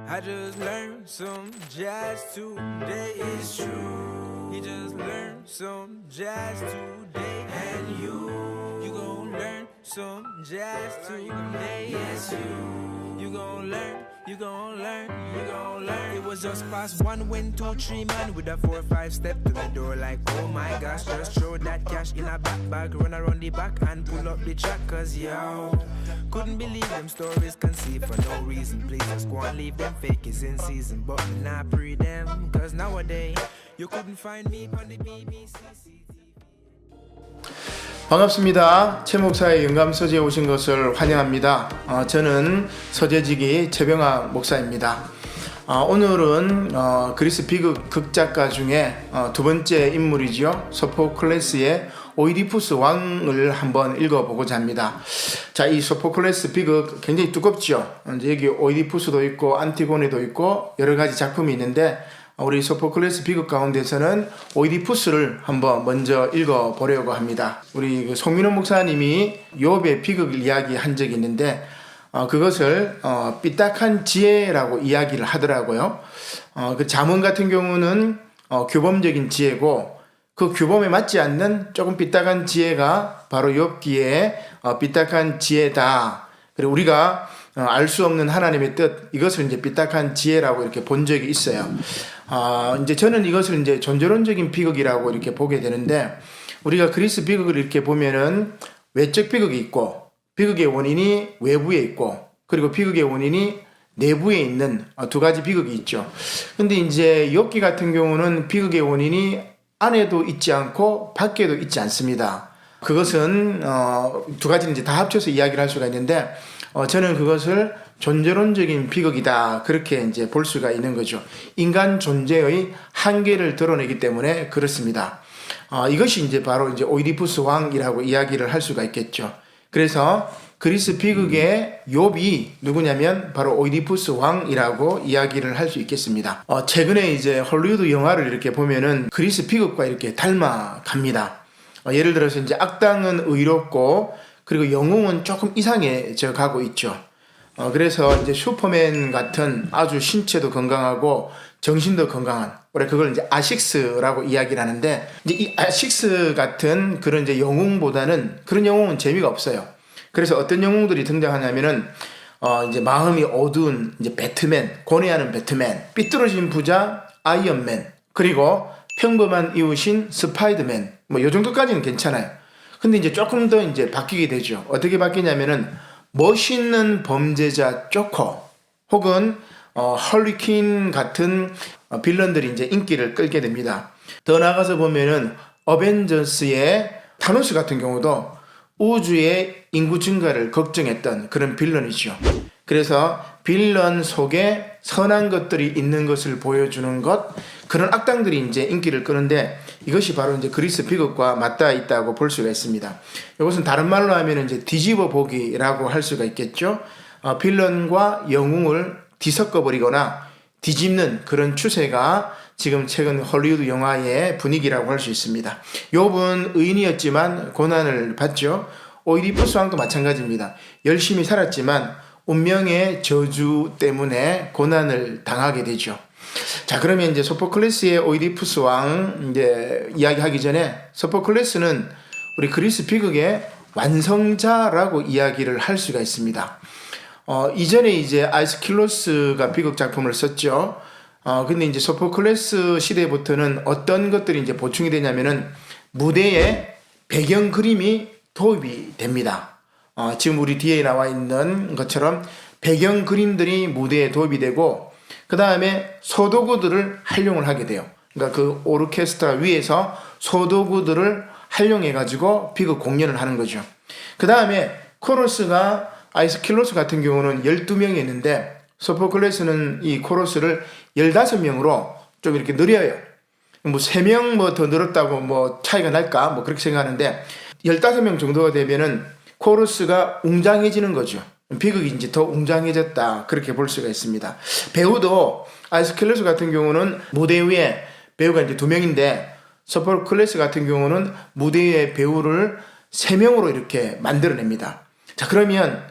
I just learned some jazz today. It's true. He just learned some jazz today. And you gon' learn some jazz today. Yes, you gon' learn. You gon' learn, you gon' learn. It was just past 1, 2, 3 man with a 4, 5 step to the door like, oh my gosh, just throw that cash in a back bag, run around the back and pull up the track. Cause yo, couldn't believe them stories conceived for no reason. Please just go and leave them fakies in season. But nah, pre them, cause nowadays you couldn't find me on the BBC. 반갑습니다. 최 목사의 영감 서재에 오신 것을 환영합니다. 저는 서재직이 최병학 목사입니다. 오늘은 그리스 비극 극작가 중에 두 번째 인물이죠. 소포클레스의 오이디푸스 왕을 한번 읽어보고자 합니다. 자, 이 소포클레스 비극 굉장히 두껍죠. 이제 여기 오이디푸스도 있고 안티고네도 있고 여러 가지 작품이 있는데 우리 소포클레스 비극 가운데서는 오이디푸스를 한번 먼저 읽어보려고 합니다. 우리 송민호 목사님이 욥의 비극을 이야기한 적이 있는데 그것을 삐딱한 지혜라고 이야기를 하더라고요. 그 잠언 같은 경우는 규범적인 지혜고 그 규범에 맞지 않는 조금 삐딱한 지혜가 바로 욥기의 삐딱한 지혜다. 그리고 우리가 알 수 없는 하나님의 뜻, 이것을 이제 삐딱한 지혜라고 이렇게 본 적이 있어요. 이제 저는 이것을 이제 존재론적인 비극이라고 이렇게 보게 되는데, 우리가 그리스 비극을 이렇게 보면은 외적 비극이 있고, 비극의 원인이 외부에 있고, 그리고 비극의 원인이 내부에 있는 두 가지 비극이 있죠. 근데 이제 욥기 같은 경우는 비극의 원인이 안에도 있지 않고 밖에도 있지 않습니다. 그것은 두 가지는 이제 다 합쳐서 이야기를 할 수가 있는데, 저는 그것을 존재론적인 비극이다, 그렇게 이제 볼 수가 있는 거죠. 인간 존재의 한계를 드러내기 때문에 그렇습니다. 이것이 이제 바로 이제 오이디푸스 왕이라고 이야기를 할 수가 있겠죠. 그래서 그리스 비극의 욥이 누구냐면 바로 오이디푸스 왕이라고 이야기를 할 수 있겠습니다. 최근에 이제 헐리우드 영화를 이렇게 보면은 그리스 비극과 이렇게 닮아갑니다. 예를 들어서 이제 악당은 의롭고 그리고 영웅은 조금 이상해져 가고 있죠. 그래서 이제 슈퍼맨 같은 아주 신체도 건강하고 정신도 건강한, 우리 그걸 이제 아식스라고 이야기를 하는데, 이제 이 아식스 같은 그런 이제 영웅보다는 그런 영웅은 재미가 없어요. 그래서 어떤 영웅들이 등장하냐면은 이제 마음이 어두운 이제 배트맨, 고뇌하는 배트맨, 삐뚤어진 부자 아이언맨, 그리고 평범한 이웃인 스파이더맨, 뭐 요 정도까지는 괜찮아요. 근데 이제 조금 더 이제 바뀌게 되죠. 어떻게 바뀌냐면은 멋있는 범죄자 조커 혹은 헐리퀸 같은 빌런들이 이제 인기를 끌게 됩니다. 더 나아가서 보면은 어벤져스의 타노스 같은 경우도 우주의 인구 증가를 걱정했던 그런 빌런이죠. 그래서 빌런 속에 선한 것들이 있는 것을 보여주는 것, 그런 악당들이 이제 인기를 끄는데, 이것이 바로 이제 그리스 비극과 맞닿아 있다고 볼 수가 있습니다. 이것은 다른 말로 하면 이제 뒤집어 보기라고 할 수가 있겠죠. 빌런과 영웅을 뒤섞어 버리거나 뒤집는 그런 추세가 지금 최근 헐리우드 영화의 분위기라고 할 수 있습니다. 욥은 의인이었지만 고난을 받죠. 오이디푸스 왕도 마찬가지입니다. 열심히 살았지만 운명의 저주 때문에 고난을 당하게 되죠. 자, 그러면 이제 소포클레스의 오이디푸스 왕 이제 이야기하기 전에, 소포클레스는 우리 그리스 비극의 완성자라고 이야기를 할 수가 있습니다. 이전에 이제 아이스킬로스가 비극 작품을 썼죠. 근데 이제 소포클레스 시대부터는 어떤 것들이 이제 보충이 되냐면은 무대에 배경 그림이 도입이 됩니다. 지금 우리 뒤에 나와 있는 것처럼 배경 그림들이 무대에 도입이 되고, 그 다음에 소도구들을 활용을 하게 돼요. 그러니까 그 오르케스트라 위에서 소도구들을 활용해가지고 비극 공연을 하는 거죠. 그 다음에 코러스가, 아이스킬로스 같은 경우는 12명이 있는데 소포클레스는 이 코러스를 15명으로 좀 이렇게 늘려요. 뭐 3명 뭐 더 늘었다고 뭐 차이가 날까? 뭐 그렇게 생각하는데 15명 정도가 되면은 코러스가 웅장해지는 거죠. 비극이 이제 더 웅장해졌다, 그렇게 볼 수가 있습니다. 배우도 아이스킬로스 같은 경우는 무대 위에 배우가 이제 2명인데 소포클레스 같은 경우는 무대 위에 배우를 3명으로 이렇게 만들어냅니다. 자, 그러면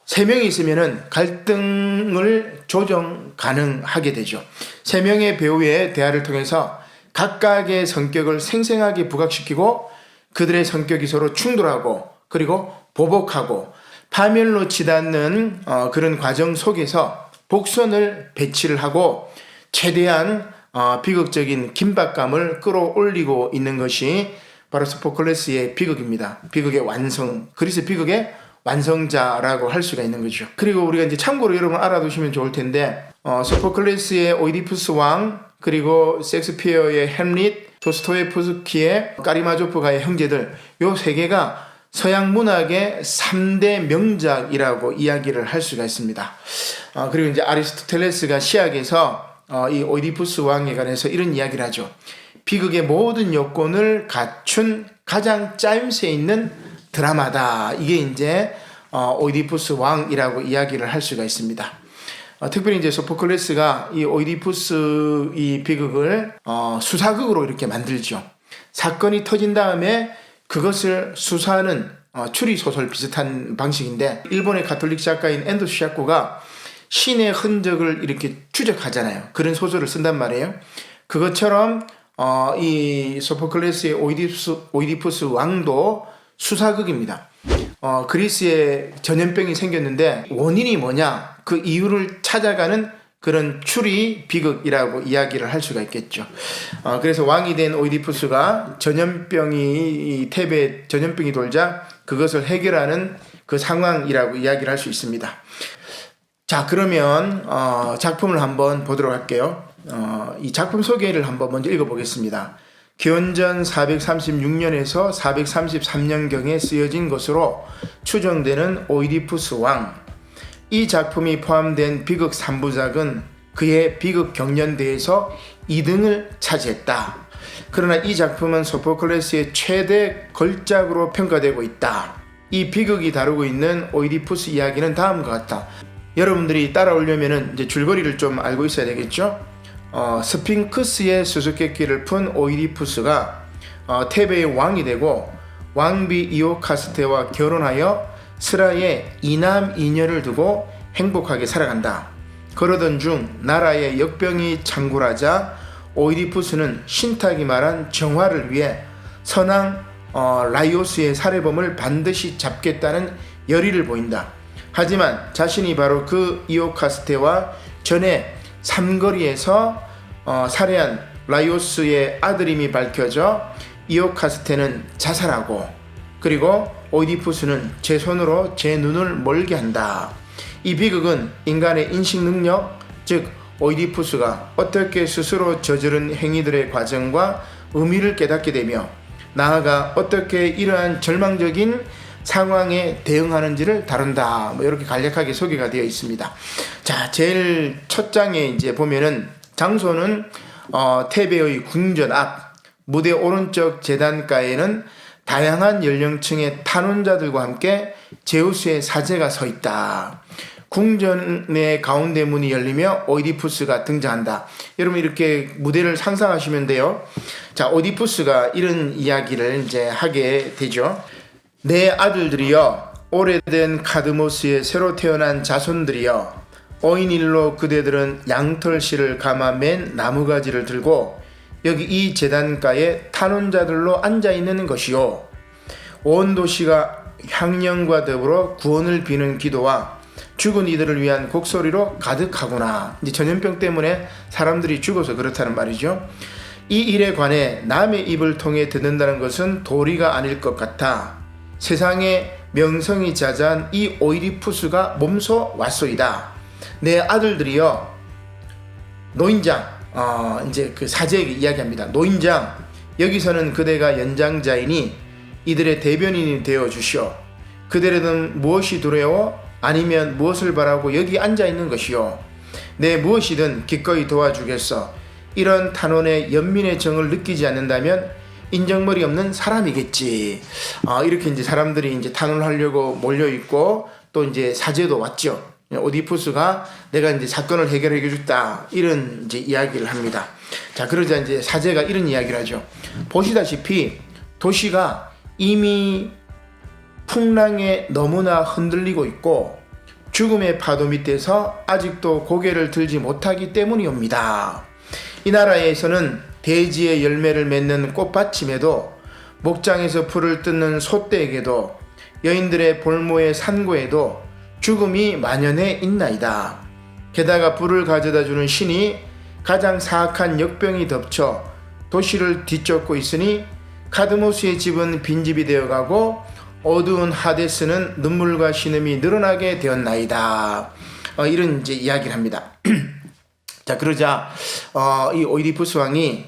3명이 있으면은 갈등을 조정 가능하게 되죠. 3명의 배우의 대화를 통해서 각각의 성격을 생생하게 부각시키고 그들의 성격이 서로 충돌하고 그리고 보복하고 파멸로 치닫는 그런 과정 속에서 복선을 배치를 하고 최대한 비극적인 긴박감을 끌어올리고 있는 것이 바로 소포클레스의 비극입니다. 비극의 완성, 그리스 비극의 완성자라고 할 수가 있는 거죠. 그리고 우리가 이제 참고로 여러분 알아두시면 좋을 텐데 소포클레스의 오이디푸스 왕, 그리고 셰익스피어의 햄릿, 도스토예프스키의 까리마조프가의 형제들, 요 세 개가 서양 문학의 3대 명작이라고 이야기를 할 수가 있습니다. 그리고 이제 아리스토텔레스가 시학에서 이 오이디푸스 왕에 관해서 이런 이야기를 하죠. 비극의 모든 요건을 갖춘 가장 짜임새 있는 드라마다. 이게 이제 오이디푸스 왕이라고 이야기를 할 수가 있습니다. 특별히 이제 소포클레스가 이 오이디푸스 이 비극을 수사극으로 이렇게 만들죠. 사건이 터진 다음에 그것을 수사하는 추리 소설 비슷한 방식인데, 일본의 가톨릭 작가인 엔도 시아코가 신의 흔적을 이렇게 추적하잖아요. 그런 소설을 쓴단 말이에요. 그것처럼 이 소포클레스의 오이디푸스 왕도 수사극입니다. 그리스에 전염병이 생겼는데 원인이 뭐냐, 그 이유를 찾아가는 그런 추리 비극이라고 이야기를 할 수가 있겠죠. 그래서 왕이 된 오이디푸스가 테베에 전염병이 돌자 그것을 해결하는 그 상황이라고 이야기를 할 수 있습니다. 자, 그러면 작품을 한번 보도록 할게요. 이 작품 소개를 한번 먼저 읽어보겠습니다. 기원전 436년에서 433년경에 쓰여진 것으로 추정되는 오이디푸스 왕. 이 작품이 포함된 비극 3부작은 그의 비극 경연대회에서 2등을 차지했다. 그러나 이 작품은 소포클레스의 최대 걸작으로 평가되고 있다. 이 비극이 다루고 있는 오이디푸스 이야기는 다음과 같다. 여러분들이 따라오려면 이제 줄거리를 좀 알고 있어야 되겠죠? 스핑크스의 수수께끼를 푼 오이디푸스가 테베의 왕이 되고 왕비 이오카스테와 결혼하여 스라에 2남 2녀를 두고 행복하게 살아간다. 그러던 중 나라의 역병이 창굴하자 오이디푸스는 신탁이 말한 정화를 위해 선왕 라이오스의 살해범을 반드시 잡겠다는 열의를 보인다. 하지만 자신이 바로 그 이오카스테와 전에 삼거리에서 살해한 라이오스의 아들임이 밝혀져 이오카스테는 자살하고, 그리고 오이디푸스는 제 손으로 제 눈을 멀게 한다. 이 비극은 인간의 인식 능력, 즉 오이디푸스가 어떻게 스스로 저지른 행위들의 과정과 의미를 깨닫게 되며 나아가 어떻게 이러한 절망적인 상황에 대응하는지를 다룬다. 이렇게 간략하게 소개가 되어 있습니다. 자, 제일 첫 장에 이제 보면은 장소는 테베의 궁전 앞, 무대 오른쪽 제단가에는 다양한 연령층의 탄원자들과 함께 제우스의 사제가 서 있다. 궁전의 가운데 문이 열리며 오이디푸스가 등장한다. 여러분 이렇게 무대를 상상하시면 돼요. 자, 오이디푸스가 이런 이야기를 이제 하게 되죠. 내 아들들이여, 오래된 카드모스의 새로 태어난 자손들이여, 어인일로 그대들은 양털실을 감아 맨 나무가지를 들고 여기 이 제단가에 탄원자들로 앉아있는 것이요, 온 도시가 향령과 더불어 구원을 비는 기도와 죽은 이들을 위한 곡소리로 가득하구나. 이제 전염병 때문에 사람들이 죽어서 그렇다는 말이죠. 이 일에 관해 남의 입을 통해 듣는다는 것은 도리가 아닐 것 같아 세상에 명성이 자자한 이 오이디푸스가 몸소 왔소이다. 내 아들들이여, 노인장, 이제 그 사제에게 이야기합니다. 노인장, 여기서는 그대가 연장자이니 이들의 대변인이 되어 주시오. 그대는 무엇이 두려워? 아니면 무엇을 바라고 여기 앉아 있는 것이오? 내 무엇이든 기꺼이 도와주겠어. 이런 탄원의 연민의 정을 느끼지 않는다면 인정머리 없는 사람이겠지. 이렇게 이제 사람들이 이제 탄원을 하려고 몰려 있고, 또 이제 사제도 왔죠. 오디푸스가 내가 이제 사건을 해결해 주겠다, 이런 이제 이야기를 합니다. 자, 그러자 이제 사제가 이런 이야기를 하죠. 보시다시피 도시가 이미 풍랑에 너무나 흔들리고 있고 죽음의 파도 밑에서 아직도 고개를 들지 못하기 때문이옵니다. 이 나라에서는 대지의 열매를 맺는 꽃받침에도 목장에서 풀을 뜯는 소떼에게도 여인들의 볼모의 산고에도 죽음이 만연해 있나이다. 게다가 불을 가져다 주는 신이 가장 사악한 역병이 덮쳐 도시를 뒤쫓고 있으니 카드모스의 집은 빈집이 되어가고 어두운 하데스는 눈물과 신음이 늘어나게 되었나이다. 이런 이제 이야기를 합니다. 자, 그러자 이 오이디푸스 왕이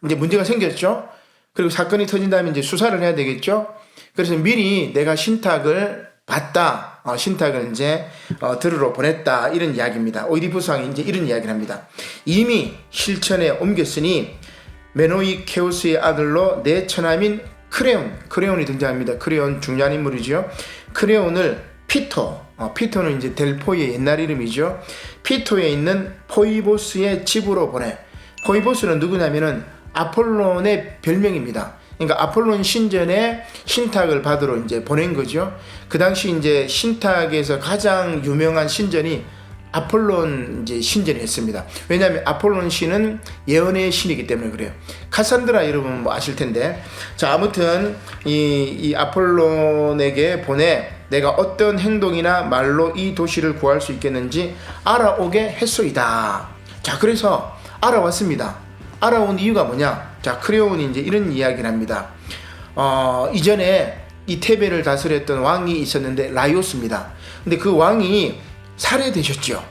이제 문제가 생겼죠. 그리고 사건이 터진 다음에 이제 수사를 해야 되겠죠. 그래서 미리 내가 신탁을 받다, 신탁을 이제 들으러 보냈다, 이런 이야기입니다. 오이디푸스 왕이 이제 이런 이야기를 합니다. 이미 실천에 옮겼으니 메노이케우스의 아들로 내 처남인 크레온이 등장합니다. 크레온 중요한 인물이죠. 크레온을 피토는 이제 델포이의 옛날 이름이죠. 피토에 있는 포이보스의 집으로 보내. 포이보스는 누구냐면은 아폴론의 별명입니다. 그러니까 아폴론 신전에 신탁을 받으러 이제 보낸 거죠. 그 당시 이제 신탁에서 가장 유명한 신전이 아폴론 이제 신전이었습니다. 왜냐하면 아폴론 신은 예언의 신이기 때문에 그래요. 카산드라 여러분 뭐 아실 텐데. 자, 아무튼 이 아폴론에게 보내 내가 어떤 행동이나 말로 이 도시를 구할 수 있겠는지 알아오게 했소이다. 자, 그래서 알아왔습니다. 알아온 이유가 뭐냐? 자, 크레온이 이제 이런 이야기를 합니다. 이전에 이 테베를 다스렸던 왕이 있었는데 라이오스입니다. 근데 그 왕이 살해되셨죠.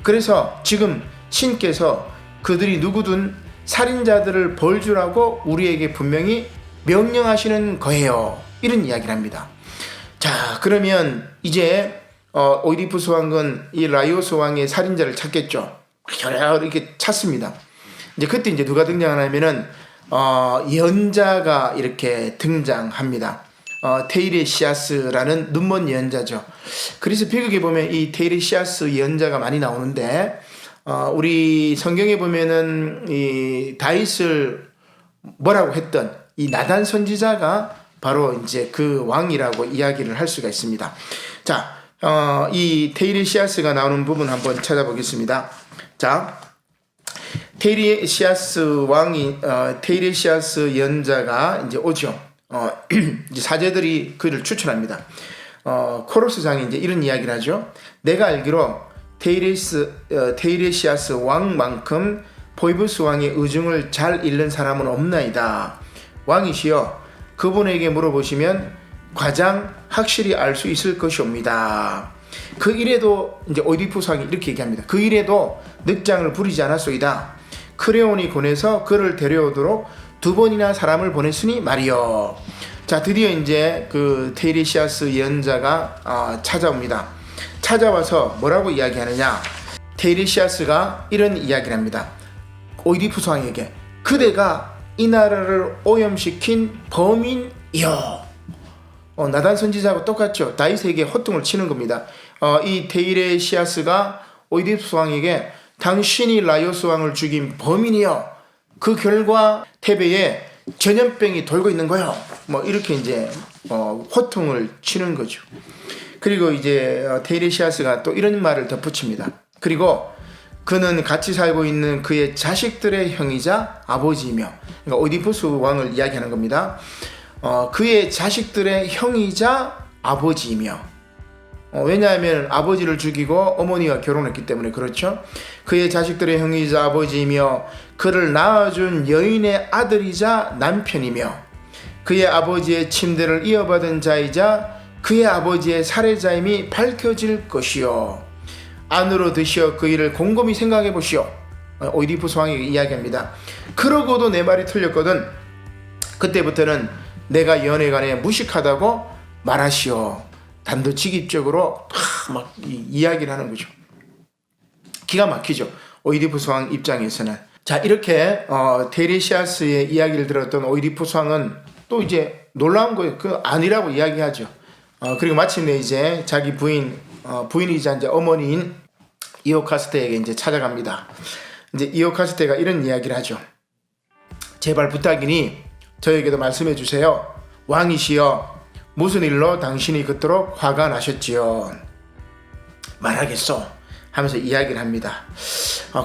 그래서 지금 신께서 그들이 누구든 살인자들을 벌주라고 우리에게 분명히 명령하시는 거예요. 이런 이야기를 합니다. 자, 그러면 이제 오이디푸스 왕은 이 라이오스 왕의 살인자를 찾겠죠. 이렇게 찾습니다. 이제 그때 이제 누가 등장하냐면은 예언자가 이렇게 등장합니다. 테이레시아스라는 눈먼 예언자죠. 그리스 비극에 보면 이 테이레시아스 예언자가 많이 나오는데 우리 성경에 보면은 이 다윗을 뭐라고 했던 이 나단 선지자가 바로 이제 그 왕이라고 이야기를 할 수가 있습니다. 자, 이 테이레시아스가 나오는 부분 한번 찾아보겠습니다. 자, 테이레시아스 왕이 테이레시아스 예언자가 이제 오죠. 이제 사제들이 그를 추천합니다. 코로스장이 이제 이런 이야기를 하죠. 내가 알기로 테이레시아스 왕만큼 포이부스 왕의 의중을 잘 읽는 사람은 없나이다. 왕이시여, 그분에게 물어보시면 가장 확실히 알 수 있을 것이옵니다. 그 일에도 이제 오이디푸스 왕이 이렇게 얘기합니다. 그 일에도 늑장을 부리지 않았소이다. 크레온이 권해서 그를 데려오도록 2번이나 사람을 보냈으니 말이요. 자, 드디어 이제 그 테이레시아스 예언자가 찾아옵니다. 찾아와서 뭐라고 이야기하느냐? 테이레시아스가 이런 이야기를 합니다. 오이디푸스 왕에게 그대가 이 나라를 오염시킨 범인이요. 나단 선지자하고 똑같죠. 다윗에게 호통을 치는 겁니다. 이 테이레시아스가 오이디푸스 왕에게 당신이 라이오스 왕을 죽인 범인이요. 그 결과 테베에 전염병이 돌고 있는 거요. 뭐 이렇게 이제 호통을 치는 거죠. 그리고 이제 테이레시아스가 또 이런 말을 덧붙입니다. 그리고 그는 같이 살고 있는 그의 자식들의 형이자 아버지이며, 그러니까 오이디푸스 왕을 이야기하는 겁니다. 그의 자식들의 형이자 아버지이며, 왜냐하면 아버지를 죽이고 어머니와 결혼했기 때문에 그렇죠. 그의 자식들의 형이자 아버지이며 그를 낳아준 여인의 아들이자 남편이며 그의 아버지의 침대를 이어받은 자이자 그의 아버지의 살해자임이 밝혀질 것이요. 안으로 드시어 그 일을 곰곰이 생각해 보시오. 오이디푸스 왕이 이야기합니다. 그러고도 내 말이 틀렸거든. 그때부터는 내가 연에 관해 무식하다고 말하시오. 단도직입적으로 막 이야기를 하는 거죠. 기가 막히죠. 오이디푸스 왕 입장에서는. 자, 이렇게 테이레시아스의 이야기를 들었던 오이디푸스 왕은 또 이제 놀라운 거예요. 그 아니라고 이야기하죠. 그리고 마침내 이제 자기 부인이자 이제 어머니인 이오카스테에게 이제 찾아갑니다. 이제 이오카스테가 이런 이야기를 하죠. 제발 부탁이니 저에게도 말씀해 주세요. 왕이시여, 무슨 일로 당신이 그토록 화가 나셨지요? 말하겠소 하면서 이야기를 합니다.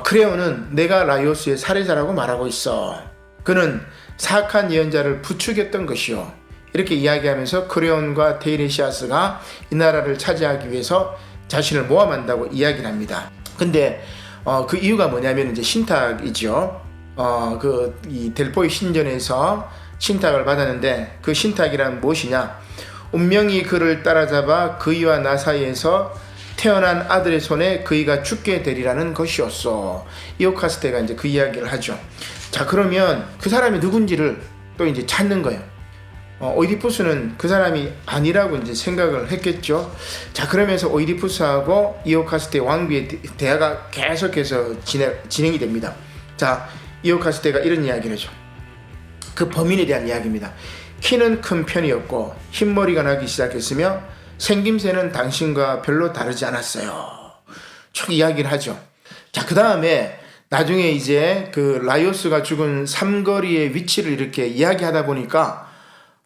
크레온은 내가 라이오스의 살해자라고 말하고 있어. 그는 사악한 예언자를 부추겼던 것이요. 이렇게 이야기하면서 크레온과 테이레시아스가 이 나라를 차지하기 위해서 자신을 모함한다고 이야기를 합니다. 근데 그 이유가 뭐냐면 이제 신탁이죠. 이 델포이 신전에서 신탁을 받았는데 그 신탁이란 무엇이냐? 운명이 그를 따라잡아 그이와 나 사이에서 태어난 아들의 손에 그이가 죽게 되리라는 것이었어. 이오카스테가 이제 그 이야기를 하죠. 자, 그러면 그 사람이 누군지를 또 이제 찾는 거예요. 오이디푸스는 그 사람이 아니라고 이제 생각을 했겠죠. 자, 그러면서 오이디푸스하고 이오카스테 왕비의 대화가 계속해서 진행이 됩니다. 자, 이오카스테가 이런 이야기를 하죠. 그 범인에 대한 이야기입니다. 키는 큰 편이었고 흰머리가 나기 시작했으며 생김새는 당신과 별로 다르지 않았어요. 쭉 이야기를 하죠. 자, 그 다음에 나중에 이제 그 라이오스가 죽은 삼거리의 위치를 이렇게 이야기하다 보니까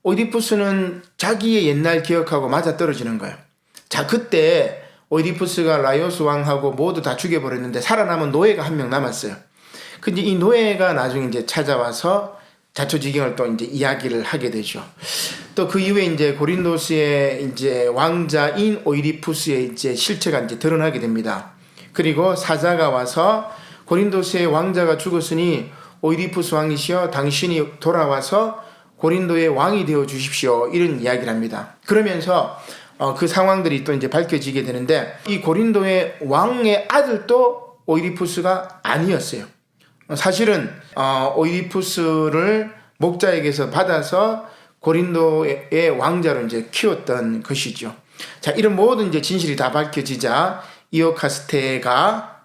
오이디푸스는 자기의 옛날 기억하고 맞아떨어지는 거예요. 자, 그때 오이디푸스가 라이오스 왕하고 모두 다 죽여버렸는데 살아남은 노예가 한 명 남았어요. 근데 이 노예가 나중에 이제 찾아와서 자초지경을 또 이제 이야기를 하게 되죠. 또 그 이후에 이제 고린도스의 이제 왕자인 오이디푸스의 이제 실체가 이제 드러나게 됩니다. 그리고 사자가 와서 고린도스의 왕자가 죽었으니 오이디푸스 왕이시여 당신이 돌아와서 고린도의 왕이 되어 주십시오. 이런 이야기를 합니다. 그러면서 그 상황들이 또 이제 밝혀지게 되는데 이 고린도의 왕의 아들도 오이디푸스가 아니었어요. 사실은 오이디푸스를 목자에게서 받아서 고린도의 왕자로 이제 키웠던 것이죠. 자, 이런 모든 이제 진실이 다 밝혀지자 이오카스테가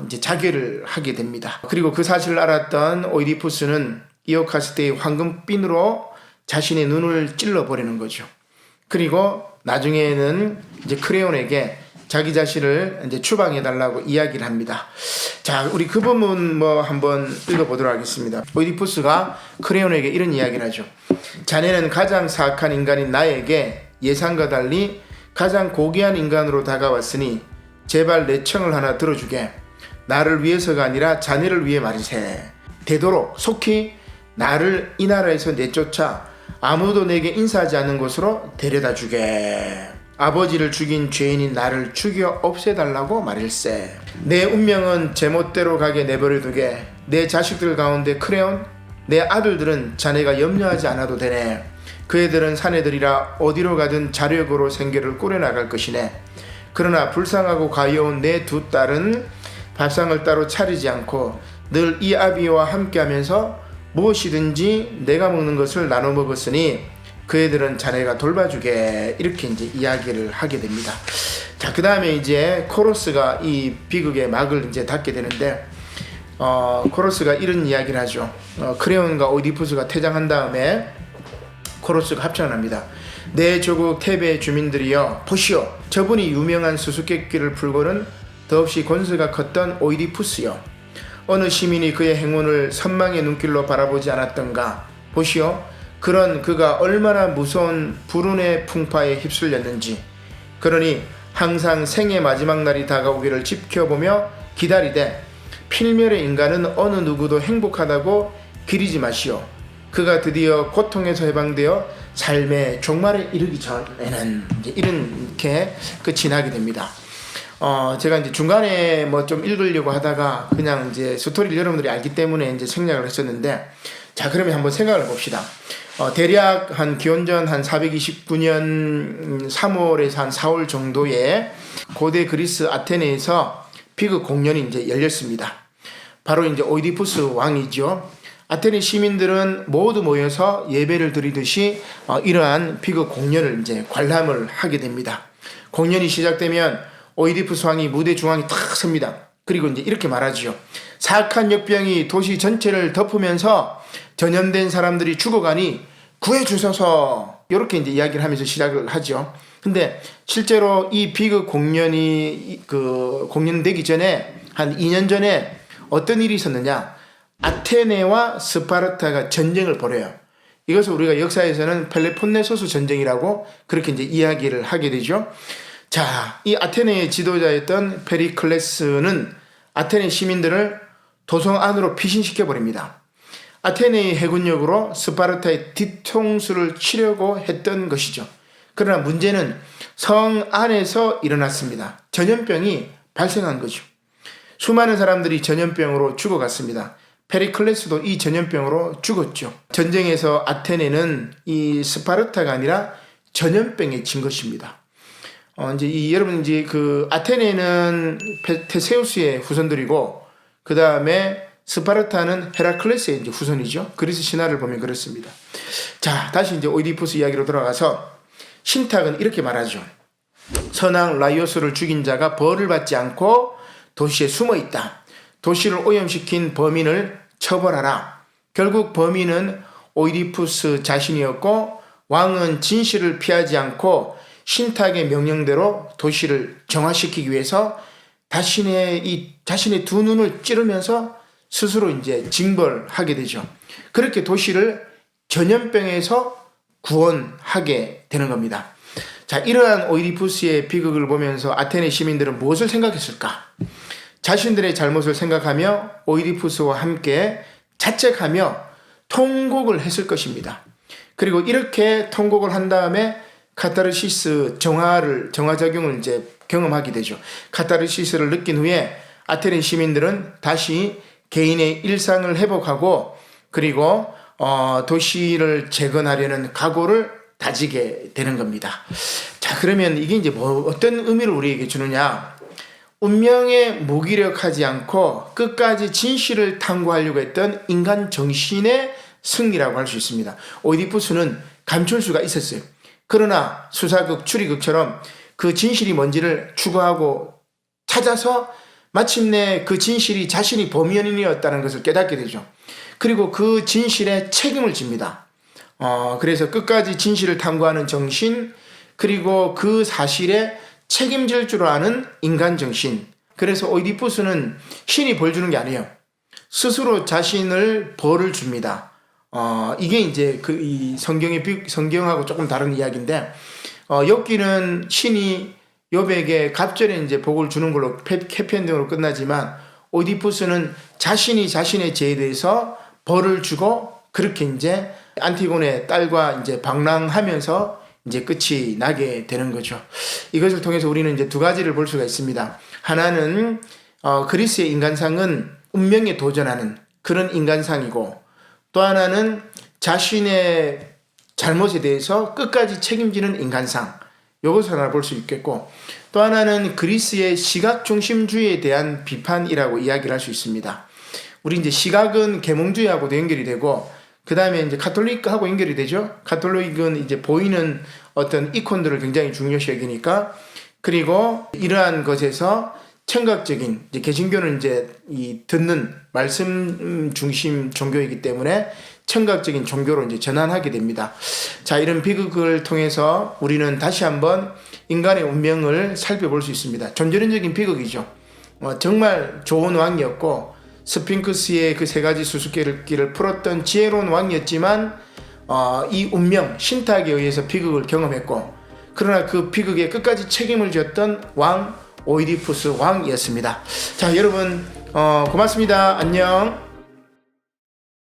이제 자결을 하게 됩니다. 그리고 그 사실을 알았던 오이디푸스는 이오카스테의 황금핀으로 자신의 눈을 찔러버리는 거죠. 그리고 나중에는 이제 크레온에게 자기 자신을 이제 추방해달라고 이야기를 합니다. 자, 우리 그 부분 한번 읽어보도록 하겠습니다. 오이디푸스가 크레온에게 이런 이야기를 하죠. 자네는 가장 사악한 인간인 나에게 예상과 달리 가장 고귀한 인간으로 다가왔으니 제발 내 청을 하나 들어주게. 나를 위해서가 아니라 자네를 위해 말이세. 되도록 속히 나를 이 나라에서 내쫓아 아무도 내게 인사하지 않는 곳으로 데려다 주게. 아버지를 죽인 죄인인 나를 죽여 없애달라고 말일세. 내 운명은 제멋대로 가게 내버려 두게. 내 자식들 가운데 크레온, 내 아들들은 자네가 염려하지 않아도 되네. 그 애들은 사내들이라 어디로 가든 자력으로 생계를 꾸려나갈 것이네. 그러나 불쌍하고 가여운 내 두 딸은 밥상을 따로 차리지 않고 늘 이 아비와 함께하면서 무엇이든지 내가 먹는 것을 나눠 먹었으니 그 애들은 자네가 돌봐주게. 이렇게 이제 이야기를 하게 됩니다. 자, 그 다음에 이제 코러스가 이 비극의 막을 이제 닫게 되는데, 코러스가 이런 이야기를 하죠. 크레온과 오이디푸스가 퇴장한 다음에 코러스가 합창을 합니다. 내 조국 테베의 주민들이여 보시오. 저분이 유명한 수수께끼를 풀고는 더없이 권세가 컸던 오이디푸스여. 어느 시민이 그의 행운을 선망의 눈길로 바라보지 않았던가. 보시오. 그런 그가 얼마나 무서운 불운의 풍파에 휩쓸렸는지. 그러니 항상 생의 마지막 날이 다가오기를 지켜보며 기다리되 필멸의 인간은 어느 누구도 행복하다고 기리지 마시오. 그가 드디어 고통에서 해방되어 삶의 종말에 이르기 전에는 이제 이렇게 지나게 됩니다. 제가 이제 중간에 좀 읽으려고 하다가 그냥 이제 스토리를 여러분들이 알기 때문에 이제 생략을 했었는데, 자, 그러면 한번 생각을 봅시다. 대략 한 기원전 한 429년 3월에서 한 4월 정도에 고대 그리스 아테네에서 비극 공연이 이제 열렸습니다. 바로 이제 오이디푸스 왕이죠. 아테네 시민들은 모두 모여서 예배를 드리듯이 이러한 비극 공연을 이제 관람을 하게 됩니다. 공연이 시작되면 오이디푸스 왕이 무대 중앙에 탁 섭니다. 그리고 이제 이렇게 말하지요. 사악한 역병이 도시 전체를 덮으면서 전염된 사람들이 죽어가니 구해주소서. 이렇게 이제 이야기를 하면서 시작을 하죠. 근데 실제로 이 비극 공연이 공연되기 전에 한 2년 전에 어떤 일이 있었느냐? 아테네와 스파르타가 전쟁을 벌여요. 이것을 우리가 역사에서는 펠레폰네소스 전쟁이라고 그렇게 이제 이야기를 하게 되죠. 자, 이 아테네의 지도자였던 페리클레스는 아테네 시민들을 도성 안으로 피신시켜 버립니다. 아테네의 해군력으로 스파르타의 뒤통수를 치려고 했던 것이죠. 그러나 문제는 성 안에서 일어났습니다. 전염병이 발생한 거죠. 수많은 사람들이 전염병으로 죽어갔습니다. 페리클레스도 이 전염병으로 죽었죠. 전쟁에서 아테네는 이 스파르타가 아니라 전염병에 진 것입니다. 여러분 그 아테네는 테세우스의 후손들이고 그 다음에 스파르타는 헤라클레스의 이제 후손이죠. 그리스 신화를 보면 그렇습니다. 자, 다시 이제 오이디푸스 이야기로 돌아가서 신탁은 이렇게 말하죠. 선왕 라이오스를 죽인 자가 벌을 받지 않고 도시에 숨어 있다. 도시를 오염시킨 범인을 처벌하라. 결국 범인은 오이디푸스 자신이었고 왕은 진실을 피하지 않고 신탁의 명령대로 도시를 정화시키기 위해서 자신의 두 눈을 찌르면서 스스로 이제 징벌하게 되죠. 그렇게 도시를 전염병에서 구원하게 되는 겁니다. 자, 이러한 오이디푸스의 비극을 보면서 아테네 시민들은 무엇을 생각했을까? 자신들의 잘못을 생각하며 오이디푸스와 함께 자책하며 통곡을 했을 것입니다. 그리고 이렇게 통곡을 한 다음에 카타르시스 정화작용을 이제 경험하게 되죠. 카타르시스를 느낀 후에 아테네 시민들은 다시 개인의 일상을 회복하고 그리고 도시를 재건하려는 각오를 다지게 되는 겁니다. 자, 그러면 이게 이제 어떤 의미를 우리에게 주느냐? 운명에 무기력하지 않고 끝까지 진실을 탐구하려고 했던 인간 정신의 승리라고 할 수 있습니다. 오이디푸스는 감출 수가 있었어요. 그러나 수사극, 추리극처럼 그 진실이 뭔지를 추구하고 찾아서 마침내 그 진실이 자신이 범인이었다는 것을 깨닫게 되죠. 그리고 그 진실에 책임을 집니다. 그래서 끝까지 진실을 탐구하는 정신, 그리고 그 사실에 책임질 줄 아는 인간 정신. 그래서 오이디푸스는 신이 벌 주는 게 아니에요. 스스로 자신을 벌을 줍니다. 이게 이제 이 성경하고 조금 다른 이야기인데, 욥기는 신이 욥에게 갑절에 이제 복을 주는 걸로 해피엔딩으로 끝나지만, 오이디푸스는 자신이 자신의 죄에 대해서 벌을 주고, 그렇게 이제 안티고네 딸과 이제 방랑하면서 이제 끝이 나게 되는 거죠. 이것을 통해서 우리는 이제 두 가지를 볼 수가 있습니다. 하나는, 그리스의 인간상은 운명에 도전하는 그런 인간상이고, 또 하나는 자신의 잘못에 대해서 끝까지 책임지는 인간상, 이것을 하나 볼 수 있겠고, 또 하나는 그리스의 시각 중심주의에 대한 비판이라고 이야기를 할 수 있습니다. 우리 이제 시각은 계몽주의하고도 연결이 되고, 그 다음에 이제 가톨릭하고 연결이 되죠. 가톨릭은 이제 보이는 어떤 이콘들을 굉장히 중요시 여기니까, 그리고 이러한 것에서 청각적인, 이제 개신교는 이제 이 듣는 말씀 중심 종교이기 때문에 청각적인 종교로 이제 전환하게 됩니다. 자, 이런 비극을 통해서 우리는 다시 한번 인간의 운명을 살펴볼 수 있습니다. 존재론적인 비극이죠. 정말 좋은 왕이었고, 스핑크스의 그 세 가지 수수께끼를 풀었던 지혜로운 왕이었지만, 이 운명, 신탁에 의해서 비극을 경험했고, 그러나 그 비극에 끝까지 책임을 졌던 왕 오이디푸스 왕이었습니다. 자, 여러분 고맙습니다. 안녕.